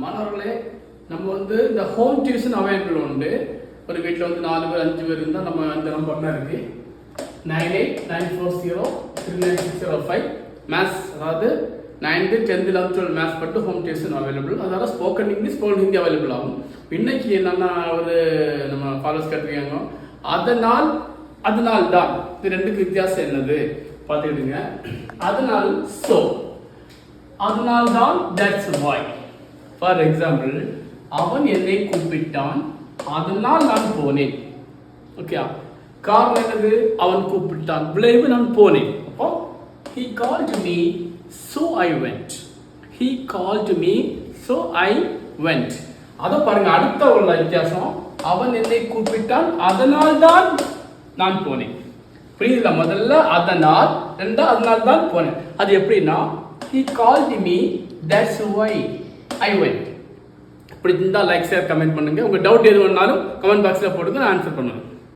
மாணவர்களே, நம்ம வந்து இந்த ஹோம் டியூஷன் அவைலபிள் உண்டு. ஒரு வீட்டில் வந்து 4 பேர் 5 பேர் இருந்தால் நம்ம இந்த நம்பர் தான் இருக்குது 9894039605. மேத்ஸ், அதாவது 9th 10th 11th 12 மேத்ஸ் பட்டு ஹோம் டியூஷன் அவைலபிள். அதனால spoken English spoken Hindi available ஆகும். இன்னைக்கு என்னென்னா ஒரு நம்ம ஃபாலோஸ் கேட்டிருக்காங்க, அதனால் தான், இது ரெண்டுக்கு வித்தியாசம் என்னது பார்த்துக்கிடுங்க. அதனால் ஸோ, அதனால் தான் தட்ஸ் வாய். ஃபார் எக்ஸாம்பிள், அவன் என்னை கூப்பிட்டான், அதனால் நான் போனேன். ஓகே, காரணம் என்னது? அவன் கூப்பிட்டான், விளைவு நான் போனேன். அப்போ he called me so I went. He called me so I went. அத பாருங்க, அடுத்த ஒரு வித்தியாசம். அவன் என்னை கூப்பிட்டான், அதனால் தான் நான் போனேன். புரியுதுல? முதல்ல அதனால், அதனால் தான் போனேன். அது எப்படின்னா, he called me, that's why I went. இப்படி இருந்தால் லைக் ஷேர் கமெண்ட் பண்ணுங்க. உங்க டவுட் எது வேணாலும் கமெண்ட் பாக்ஸ்ல போடுங்க, நான் ஆன்சர் பண்ணுவேன்.